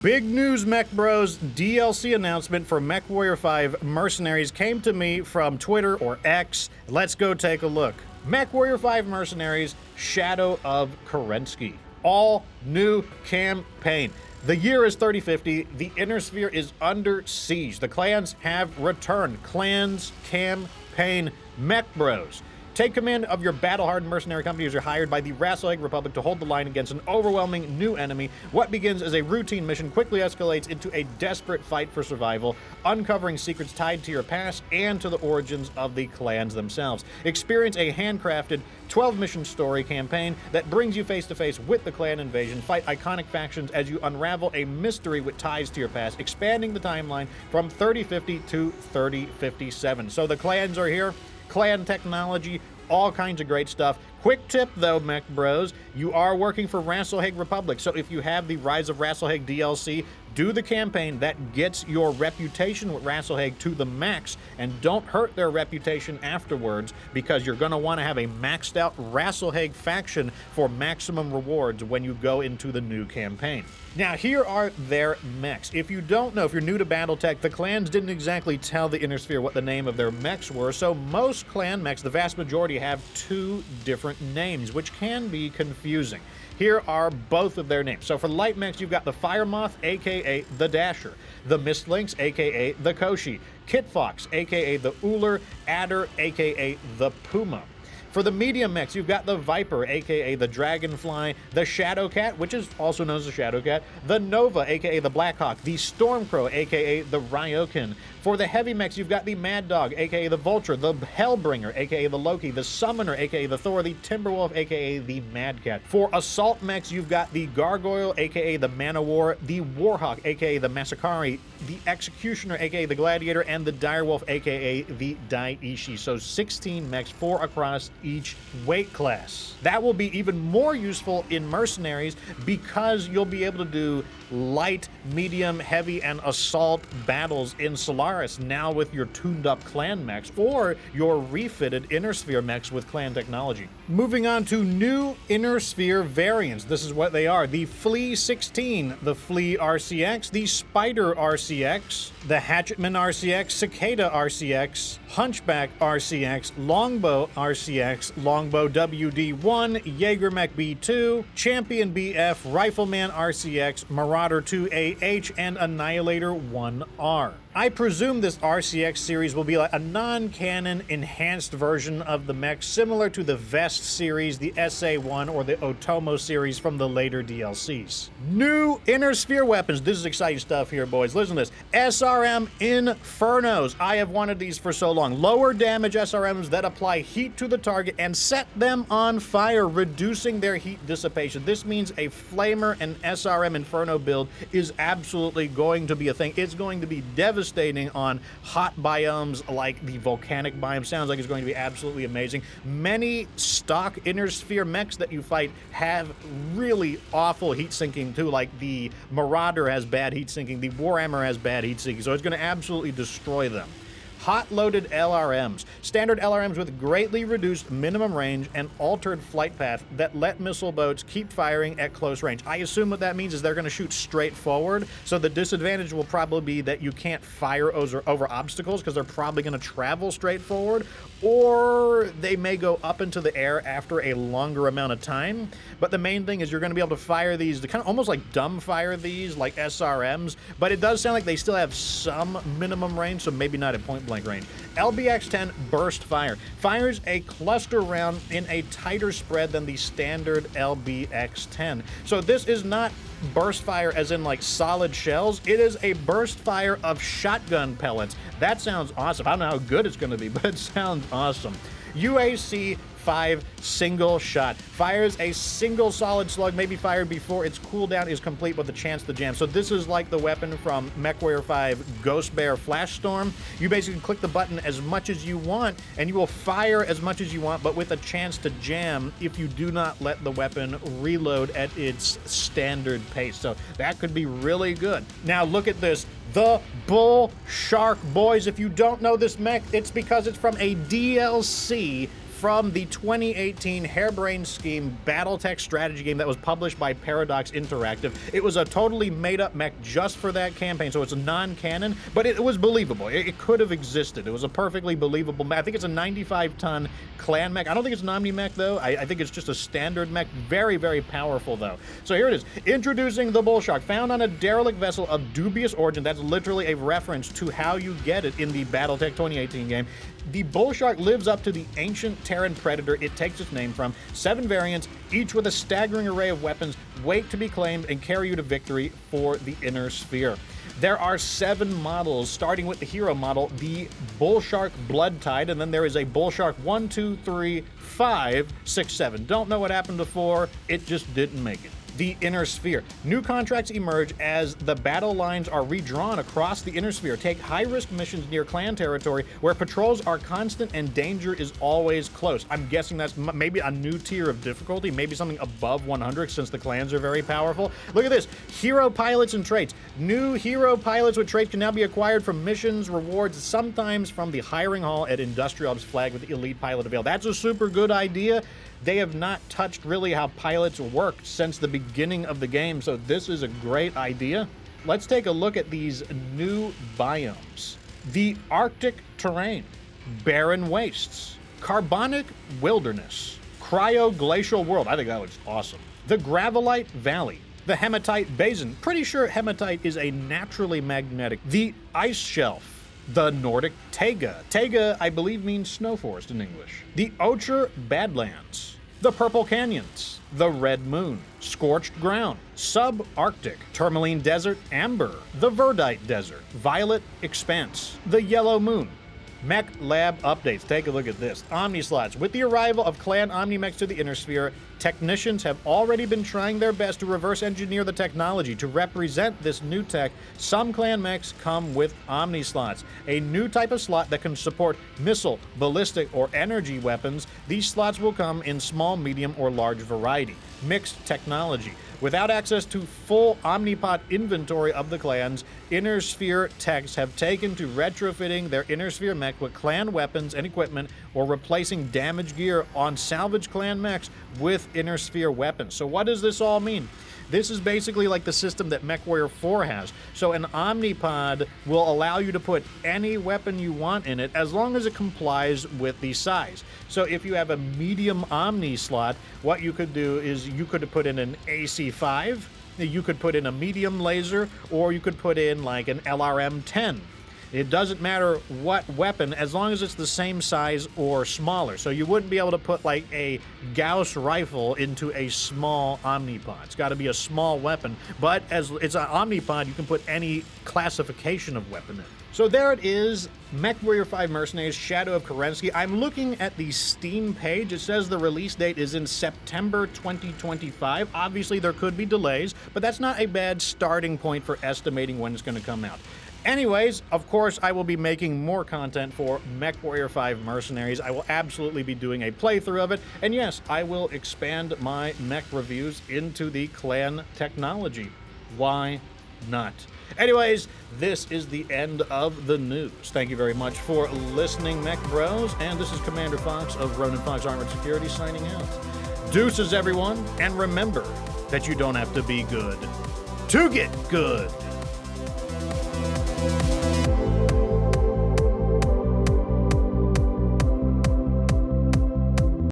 Big news, Mech Bros. DLC announcement for MechWarrior 5 Mercenaries came to me from Twitter or X. Let's go take a look. MechWarrior 5 Mercenaries, Shadow of Kerensky. All new campaign. The year is 3050. The Inner Sphere is under siege. The clans have returned. Clans campaign, Mech Bros. Take command of your battle-hardened mercenary company as you're hired by the Rassel Republic to hold the line against an overwhelming new enemy. What begins as a routine mission quickly escalates into a desperate fight for survival, uncovering secrets tied to your past and to the origins of the clans themselves. Experience a handcrafted 12-mission story campaign that brings you face-to-face with the clan invasion. Fight iconic factions as you unravel a mystery with ties to your past, expanding the timeline from 3050 to 3057. So the clans are here. Clan technology, all kinds of great stuff. Quick tip though, Mech Bros, you are working for Rassel Republic, so if you have the Rise of Rassel DLC, do the campaign that gets your reputation with Rassel to the max, and don't hurt their reputation afterwards, because you're going to want to have a maxed out Rassel faction for maximum rewards when you go into the new campaign. Now, here are their mechs. If you don't know, if you're new to Battletech, the clans didn't exactly tell the Inner Sphere what the name of their mechs were, so most clan mechs, the vast majority, have two different names, which can be confusing. Here are both of their names. So for light mechs, you've got the Fire Moth, aka the Dasher, the Mist Lynx, aka the Koshi, Kit Fox, aka the Uller, Adder, aka the Puma. For the medium mechs, you've got the Viper, aka the Dragonfly, the Shadow Cat, which is also known as the Shadow Cat, the Nova, aka the Blackhawk, the Stormcrow, aka the Ryokan. For the heavy mechs, you've got the Mad Dog, aka the Vulture, the Hellbringer, aka the Loki, the Summoner, aka the Thor, the Timberwolf, aka the Mad Cat. For assault mechs, you've got the Gargoyle, aka the Man-O-War, the Warhawk, aka the Masakari, the Executioner, aka the Gladiator, and the Direwolf, aka the Daiichi. So 16 mechs, 4 across each weight class. That will be even more useful in Mercenaries because you'll be able to do light, medium, heavy, and assault battles in Solaris now with your tuned-up clan mechs or your refitted Inner Sphere mechs with clan technology. Moving on to new Inner Sphere variants. This is what they are. The Flea 16, the Flea RCX, the Spider RCX, the Hatchetman RCX, Cicada RCX, Hunchback RCX, Longbow RCX, Longbow WD1, Jaegermech B2, Champion BF, Rifleman RCX, Marauder 2AH, and Annihilator 1R. I presume this RCX series will be like a non-canon enhanced version of the mech, similar to the Vest series, the SA1, or the Otomo series from the later DLCs. New Inner Sphere weapons. This is exciting stuff here, boys. Listen to this. SRM Infernos. I have wanted these for so long. Lower damage SRMs that apply heat to the target and set them on fire, reducing their heat dissipation. This means a Flamer and SRM Inferno build is absolutely going to be a thing. It's going to be devastating on hot biomes like the volcanic biome. Sounds like it's going to be absolutely amazing. Many stock Inner Sphere mechs that you fight have really awful heat sinking too, like the Marauder has bad heat sinking, the Warhammer has bad heat sinking, so it's going to absolutely destroy them. Hot-loaded LRMs. Standard LRMs with greatly reduced minimum range and altered flight path that let missile boats keep firing at close range. I assume what that means is they're going to shoot straight forward, so the disadvantage will probably be that you can't fire over obstacles because they're probably going to travel straight forward, or they may go up into the air after a longer amount of time. But the main thing is you're going to be able to fire these, to kind of almost like dumb fire these like SRMs, but it does sound like they still have some minimum range, so maybe not at point blank range. LBX-10 Burst Fire fires a cluster round in a tighter spread than the standard LBX-10. So this is not burst fire as in like solid shells. It is a burst fire of shotgun pellets. That sounds awesome. I don't know how good it's going to be, but it sounds awesome. UAC 5 single shot. Fires a single solid slug, maybe fired before its cooldown is complete with a chance to jam. So this is like the weapon from MechWarrior 5 Ghost Bear Flash Storm. You basically click the button as much as you want, and you will fire as much as you want, but with a chance to jam if you do not let the weapon reload at its standard pace. So that could be really good. Now look at this. The Bullshark, boys. If you don't know this mech, it's because it's from a DLC from the 2018 harebrained scheme Battletech strategy game that was published by Paradox Interactive. It was a totally made-up mech just for that campaign, so it's a non-canon, but it was believable. It could have existed. It was a perfectly believable mech. I think it's a 95-ton Clan Mech. I don't think it's an OmniMech, though. I think it's just a standard mech. Very, very powerful, though. So here it is. Introducing the Bullshark. Found on a derelict vessel of dubious origin. That's literally a reference to how you get it in the Battletech 2018 game. The Bullshark lives up to the ancient Terran predator it takes its name from. 7 variants, each with a staggering array of weapons, wait to be claimed and carry you to victory for the Inner Sphere. There are 7 models, starting with the hero model, the Bullshark Bloodtide, and then there is a Bullshark 1, 2, 3, 5, 6, 7. Don't know what happened before, it just didn't make it. The Inner Sphere. New contracts emerge as the battle lines are redrawn across the Inner Sphere. Take high-risk missions near clan territory where patrols are constant and danger is always close. I'm guessing that's maybe a new tier of difficulty, maybe something above 100 since the clans are very powerful. Look at this. Hero pilots and traits. New hero pilots with traits can now be acquired from missions, rewards, sometimes from the hiring hall at Industrial Hub's flag with the elite pilot avail. That's a super good idea. They have not touched really how pilots work since the beginning of the game, so this is a great idea. Let's take a look at these new biomes. The Arctic terrain, barren wastes, carbonic wilderness, cryo-glacial world. I think that looks awesome. The Gravelite Valley, the Hematite Basin. Pretty sure hematite is a naturally magnetic. The Ice Shelf. The Nordic Taiga. Taiga, I believe, means snow forest in English. The Ocher Badlands. The Purple Canyons. The Red Moon. Scorched Ground. Subarctic. Tourmaline Desert. Amber. The Verdite Desert. Violet Expanse. The Yellow Moon. Mech Lab updates. Take a look at this. Omnislots. With the arrival of Clan OmniMechs to the Inner Sphere, technicians have already been trying their best to reverse engineer the technology. To represent this new tech, some Clan Mechs come with Omnislots, a new type of slot that can support missile, ballistic, or energy weapons. These slots will come in small, medium, or large variety. Mixed technology. Without access to full Omnipod inventory of the clans, Inner Sphere techs have taken to retrofitting their Inner Sphere mech with clan weapons and equipment or replacing damaged gear on salvaged clan mechs with Inner Sphere weapons. So what does this all mean? This is basically like the system that MechWarrior 4 has. So an Omnipod will allow you to put any weapon you want in it as long as it complies with the size. So if you have a medium Omni slot, what you could do is you could put in an AC-5, you could put in a medium laser, or you could put in like an LRM-10. It doesn't matter what weapon, as long as it's the same size or smaller. So you wouldn't be able to put like a Gauss rifle into a small Omnipod. It's got to be a small weapon. But as it's an Omnipod, you can put any classification of weapon in. So there it is, MechWarrior 5 Mercenaries, Shadow of Kerensky. I'm looking at the Steam page. It says the release date is in September 2025. Obviously, there could be delays, but that's not a bad starting point for estimating when it's going to come out. Anyways, of course, I will be making more content for MechWarrior 5 Mercenaries. I will absolutely be doing a playthrough of it. And yes, I will expand my mech reviews into the clan technology. Why not? Anyways, this is the end of the news. Thank you very much for listening, Mech Bros. And this is Commander Fox of Ronin Fox Armored Security signing out. Deuces, everyone. And remember that you don't have to be good to get good.